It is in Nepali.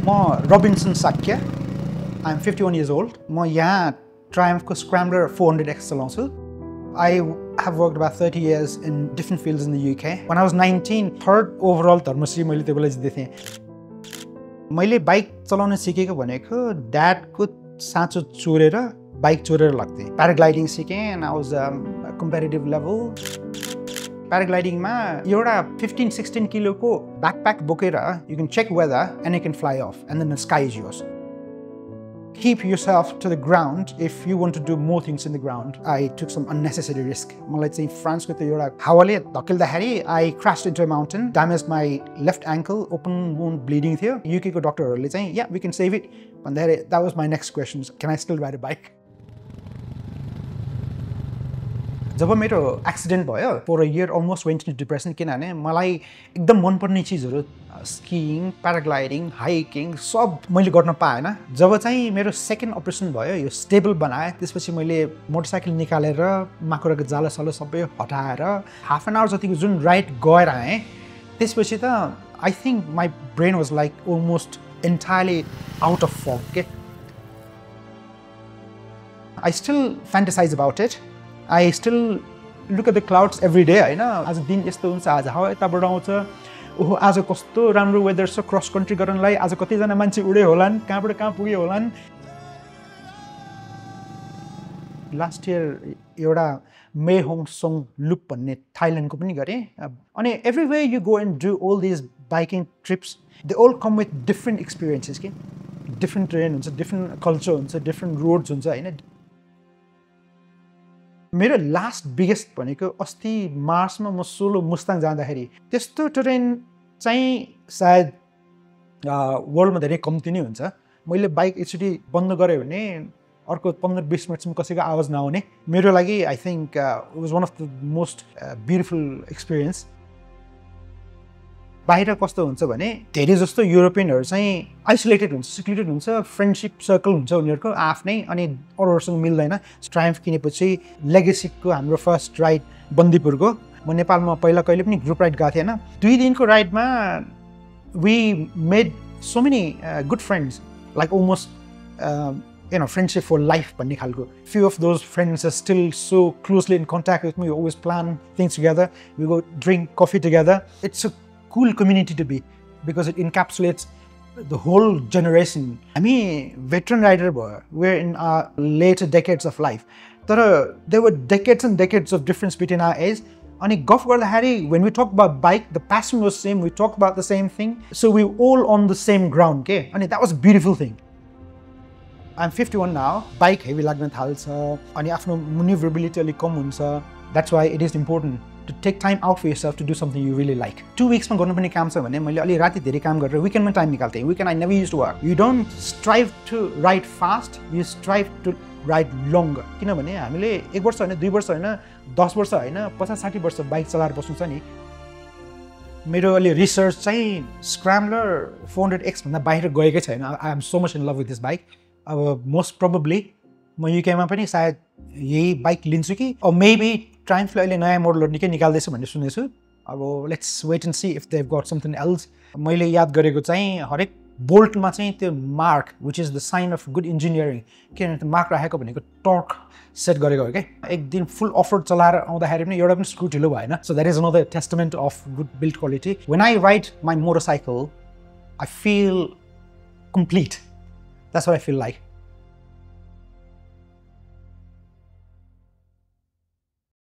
Robinson Sakya. I'm 51 years old. I Triumph Scrambler 400X चलाउँछु. I have worked about 30 years in different fields in the UK. When I was 19, third overall Dharmashri मैले त्यो बेला जिते थिएँ. मैले बाइक चलाउन सिकेको भनेको ड्याडको साँचो चोरेर बाइक चोरेर लाग्थेँ. प्याराग्लाइडिङ सिकेँ and I was a competitive level. प्याराग्लाइडिङमा एउटा 15-16 किलोको ब्याकप्याक बोकेर you can check weather and it can fly off and then the sky is yours. Keep yourself to the ground if you want to do more things in the ground. I took some unnecessary risk. मलाई चाहिँ फ्रान्सको त्यो एउटा हावाले धकेल्दाखेरि I crashed into a mountain, damaged my left ankle, open wound bleeding थियो. UK को डक्टरहरूले चाहिँ yeah we can save it. भन्दाखेरि that was my next question. Can I still ride a bike? जब मेरो एक्सिडेन्ट भयो for a year almost went into depression किनभने मलाई एकदम मनपर्ने चिजहरू स्कीइङ, प्याराग्लाइडिङ, हाइकिङ सब मैले गर्न पाएन. जब चाहिँ मेरो सेकेन्ड अपरेसन भयो यो स्टेबल बनाए त्यसपछि मैले मोटरसाइकल निकालेर माकुराको जालोसालो सबै हटाएर हाफ एन आवर जतिको जुन राइड गएर आएँ त्यसपछि त I think my brain was like almost entirely out of fog के. I still fantasize about it. I still look at the clouds every day, हैन. आज दिन यस्तो हुन्छ, आज हावा यताबाट आउँछ. ओहो आज कस्तो राम्रो वेदर छ क्रस कन्ट्री गर्नलाई. आज कतिजना मान्छे उडे होलान्, कहाँबाट कहाँ पुगे होलान्. लास्ट इयर एउटा मे होङ सोङ लुप भन्ने थाइल्यान्डको पनि गरेँ. अनि everywhere you go and do all these biking trips they all come with different experiences के. डिफ्रेन्ट ट्रेन हुन्छ, डिफ्रेन्ट कल्चर हुन्छ, डिफ्रेन्ट रोड्स हुन्छ हैन. मेरो लास्ट बिगेस्ट भनेको अस्ति मार्चमा म सोलो मुस्ताङ जाँदाखेरि त्यस्तो ट्रेन चाहिँ सायद वर्ल्डमा धेरै कम्ती नै हुन्छ. मैले बाइक एकचोटि बन्द गरेँ भने अर्को 15-20 मिनटसम्म कसैको आवाज नआउने. मेरो लागि I think it was one of the most beautiful experience. बाहिर कस्तो हुन्छ भने धेरै जस्तो युरोपियनहरू चाहिँ आइसोलेटेड हुन्छ, सिक्रेटेड हुन्छ, फ्रेन्डसिप सर्कल हुन्छ उनीहरूको आफ्नै अनि अरूहरूसँग मिल्दैन. ट्रायम्फ किनेपछि लेगेसीको हाम्रो फर्स्ट राइड बन्दीपुरको. म नेपालमा पहिला कहिले पनि ग्रुप राइड गएको थिएन. 2 दिनको राइडमा we made so many good friends like almost friendship for life भन्ने खालको. Few of those friends are still so closely in contact with me. We always plan things together. We go drink coffee together. It's a cool community to be because it encapsulates the whole generation. I mean, veteran rider भयो. We're in our later decades of life. There were decades and decades of difference between our age. अनि गफ गर्दाखेरि when we talk about bike, the passion was same. We talked about the same thing. So we were all on the same ground. Okay? And that was a beautiful thing. I'm 51 now. Bike heavy लाग्न थाल्छ अनि आफ्नो maneuverability अलिक कम हुन्छ. That's why it is important to take time out for yourself to do something you really like. 2 weeks मा गर्नुपर्ने काम छ भने मैले अलि राति धेरै काम गरेर weekend मा time निकाल्थेँ. Weekend I never used to work. You don't strive to ride fast, you strive to ride longer. किनभने हामीले 1 वर्ष हैन, 2 वर्ष हैन, 10 वर्ष हैन, 50-60 वर्ष बाइक चलाएर बस्नु छ नि. मेरो अलि रिसर्च चाहिँ स्क्रैम्बलर 400X भन्दा बाहिर गएकै छैन. I am so much in love with this bike. अब मोस्ट प्रोबेबली म युकेमा पनि सायद यही बाइक लिन्छु कि or maybe ट्रायम्फले अहिले नयाँ मोडलहरू निकै निकाल्दैछ भन्ने सुनेछु. अब let's wait and see if they have got something else. मैले याद गरेको चाहिँ हरेक बोल्टमा चाहिँ त्यो mark which is the sign of good engineering. किनभने त्यो मार्क राखेको भनेको टर्क सेट गरेको हो क्या. एक दिन फुल अफरोड चलाएर आउँदाखेरि पनि एउटा पनि स्क्रु ढिलो भएन. So that is another testament of good build quality. When I ride my motorcycle I feel complete. That's what I feel like.